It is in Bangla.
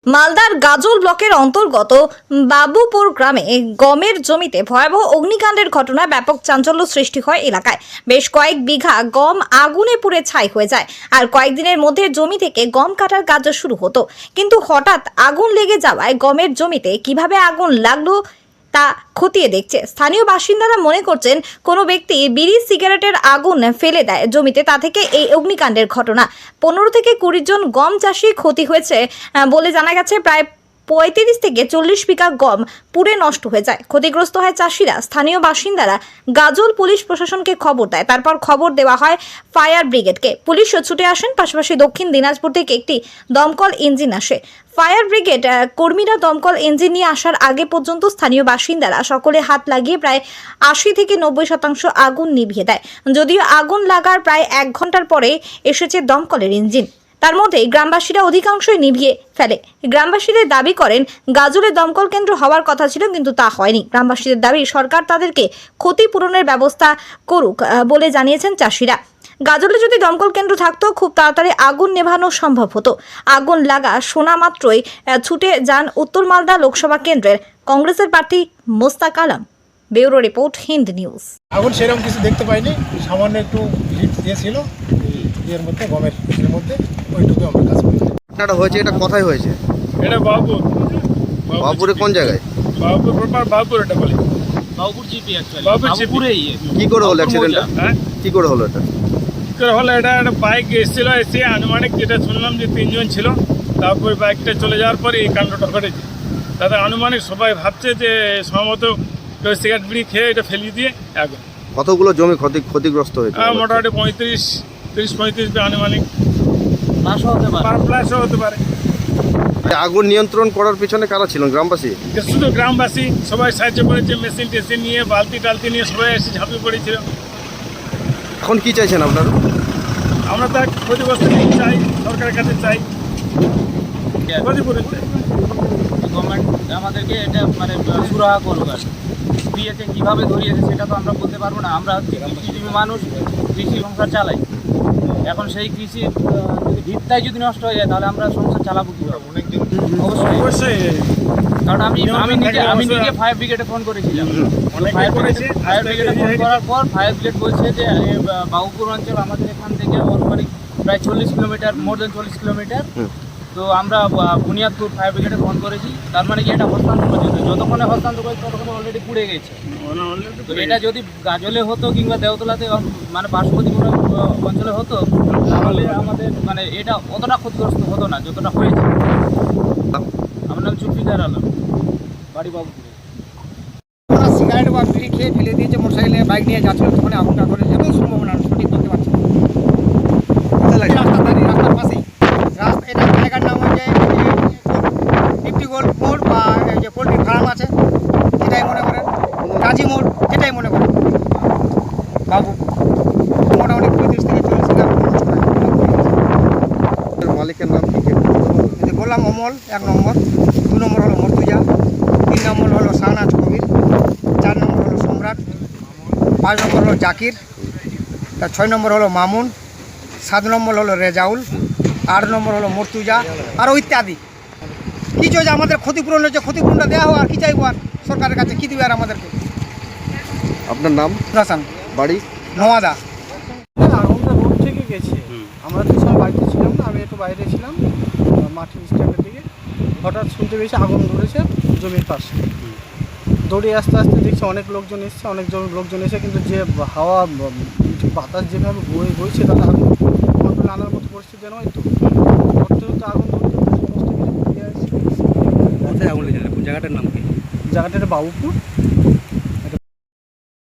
মালদার গাজল ব্লকের অন্তর্গত বাবুপুর গ্রামে গমের জমিতে ভয়াবহ অগ্নিকাণ্ডের ঘটনায় ব্যাপক চাঞ্চল্য সৃষ্টি হয় এলাকায়। বেশ কয়েক বিঘা গম আগুনে পুড়ে ছাই হয়ে যায়। আর কয়েকদিনের মধ্যে জমি থেকে গম কাটার কাজ শুরু হতো, কিন্তু হঠাৎ আগুন লেগে যাওয়ায় গমের জমিতে কিভাবে আগুন লাগলো তা খতিয়ে দেখছে স্থানীয় বাসিন্দারা। মনে করছেন কোনো ব্যক্তি বিড়ি সিগারেটের আগুন ফেলে দেয় জমিতে, তা থেকে এই অগ্নিকাণ্ডের ঘটনা। 15 থেকে 20 জন গম চাষি ক্ষতি হয়েছে বলে জানা গেছে। প্রায় 35 থেকে 40 বিঘা গম পুড়ে নষ্ট হয়ে যায়। ক্ষতিগ্রস্ত হয় চাষিরা। স্থানীয় বাসিন্দারা গাজল পুলিশ প্রশাসনকে খবর দেয়। তারপর খবর দেওয়া হয় ফায়ার ব্রিগেডকে। পুলিশ ছুটে আসেন। পাশাপাশি দক্ষিণ দিনাজপুর থেকে একটি দমকল ইঞ্জিন আসে। ফায়ার ব্রিগেড কর্মীরা দমকল ইঞ্জিন নিয়ে আসার আগে পর্যন্ত স্থানীয় বাসিন্দারা সকলে হাত লাগিয়ে প্রায় 80 থেকে 90% আগুন নিভিয়ে দেয়। যদিও আগুন লাগার প্রায় 1 ঘন্টার পরে এসেছে দমকলের ইঞ্জিন, তার মধ্যে গ্রামবাসীরা অধিকাংশই নিভিয়ে ফেলে। গ্রামবাসীদের দাবি করেন গাজলে দমকল কেন্দ্র হওয়ার কথা ছিল, কিন্তু তা হয়নি। গ্রামবাসীদের দাবি সরকার তাদেরকে ক্ষতিপূরণের ব্যবস্থা করুক বলে জানিয়েছেন চাষিরা। গাজলে যদি দমকল কেন্দ্র থাকতো খুব তাড়াতাড়ি আগুন নেভানো সম্ভব হতো। আগুন লাগা শোনা মাত্রই ছুটে যান উত্তর মালদা লোকসভা কেন্দ্রের কংগ্রেসের প্রার্থী Mostak Alam. Bureau report, Hind news. আগুন সেরকম কিছু দেখতে পাইনি, সামান্য একটু হিট ছিল এর মধ্যে, গমের এর মধ্যে, ওইটুকু আমরা কাজ করি। ঘটনাটা হয়েছে, এটা কোথায় হয়েছে? এটা বাবুপুর। বাবুপুরে কোন জায়গায়? বাবুপুর প্রপার বাবুপুর, এটা বলি Babupur GP actually Babupur GP. বাবুপুরেই কি করে হলো অ্যাক্সিডেন্টটা? হ্যাঁ, কি করে হলো এটা? কি করে হলো? এটা একটা বাইক এসেছিল, এসে আনুমানিক যেটা শুনলাম যে 3 জন ছিল। তারপর বাইকটা চলে যাওয়ার পরে এই কাণ্ডটা ঘটেছে। তাতে আনুমানিক সবাই ভাবছে যে সম্ভবত কেউ সিগারেট বিড়ি খেয়ে এটা ফেলিয়ে দিয়ে আগুন। কতগুলো জমি ক্ষতিগ্রস্ত হয়েছে? মোটামুটি 30-35 আনুমানিক লাশও হতে পারে। প্লাসও হতে পারে। আগুন নিয়ন্ত্রণ করার পিছনে কারা ছিলেন? গ্রামবাসী? শুধু গ্রামবাসী সবাই সাহায্য করেছে, মেশিন টেশিন নিয়ে, বালতি টালতি নিয়ে সবাই এসে ঝাঁপিয়ে পড়েছিল। এখন কি চাইছেন আপনারা? আমরা তো ক্ষতিগ্রস্ত চাই, সরকারের কাছে চাই, ক্ষতিপূরণ চাই। গভর্নমেন্ট আমাদেরকে এটা মানে সুরাহা করুক। আর দিয়েছে কীভাবে ধরিয়েছে সেটা তো আমরা বলতে পারবো না। আমরা কৃষিজীবী মানুষ, কৃষি সংসার চালাই। এখন সেই কৃষি যদি ভিত্তায় যদি নষ্ট হয়ে যায় তাহলে আমরা সংসার চালাবো কীভাবে? অবশ্যই কারণ আমি নিজে ফায়ার ব্রিগেডে ফোন করেছিলাম। ফায়ার ব্রিগেডে ফোন করার পর ফায়ার ব্রিগেড বলছে যে বাবুপুর অঞ্চল আমাদের এখান থেকে অনুমানিক প্রায় 40 কিলোমিটার, মোর দেন 40 কিলোমিটার। তো আমরা বুনিয়াদপুর ফায়ার ব্রিগেডে ফোন করেছি। তার মানে কি এটা হস্তান্তর পর্যন্ত, যতক্ষণে হস্তান্তর করেছি ততক্ষণে অলরেডি পুড়ে গেছে। তো এটা যদি গাজলে হতো কিংবা দেওতলাতে মানে পার্শ্ববর্তী কোনো অঞ্চলে হতো তাহলে আমাদের মানে এটা অতটা ক্ষতিগ্রস্ত হতো না যতটা হয়েছে। আমার নাম জুলফিকার আলম, বাড়ি বাবুপুরে। ওরা সিগারেট বা বিড়ি খেয়ে ফেলে দিয়েছে, মোটরসাইকেলে বাইক নিয়ে যাচ্ছিল, তখন আগুনটা ধরে যাবে সম্ভাবনা সঠিক বলতে পারছি না। রাস্তার পাশেই এটা জায়গার নাম হচ্ছে ফিফটি গোল্ড মোড় বা এই যে পোলট্রি ফার্ম আছে, এটাই মনে করেন কাজী মোড়, এটাই মনে করেন বাবু। মোটামুটি 35 থেকে 40 টাকা মালিকের নাম কি? গোলাম অমল 1 নম্বর, 2 নম্বর হলো মর্তুজা, 3 নম্বর হলো শাহনাজ কবির, 4 নম্বর হলো সম্রাট, 5 নম্বর হলো জাকির, 6 নম্বর হলো মামুন, 7 নম্বর হলো রেজাউল, 8 নম্বর হলো মর্তুজা, আরও ইত্যাদি। কী চাইছে আমাদের ক্ষতিপূরণ হচ্ছে, ক্ষতিপূরণটা দেওয়া হোক। আর কী চাইবো আর সরকারের কাছে, কী দিবে আর আমাদেরকে? আপনার নাম? রাসান, বাড়ি? নোয়াদা। আগুনটা রোড থেকে গেছে, আমরা তো সব বাড়িতে ছিলাম না, আমি একটু বাইরে ছিলাম মাঠের স্ট্যান্ডের দিকে। হঠাৎ শুনতে পেয়েছি আগুন ধরেছে জমির পাশে। দৌড়ে আস্তে আস্তে দেখছি অনেক লোকজন এসছে, লোকজন এসে কিন্তু যে হাওয়া বাতাস যেভাবে বইছে তাহলে আগুন কন্ট্রোল আনার মতো পরিস্থিতি নয়। তো অত্যন্ত আগুন ধরতে সমস্ত কিছু ফিরে আসছে। কোথায় আগুন লেগেছে? কোন জায়গাটার নাম কি? জায়গাটা বাবুপুর।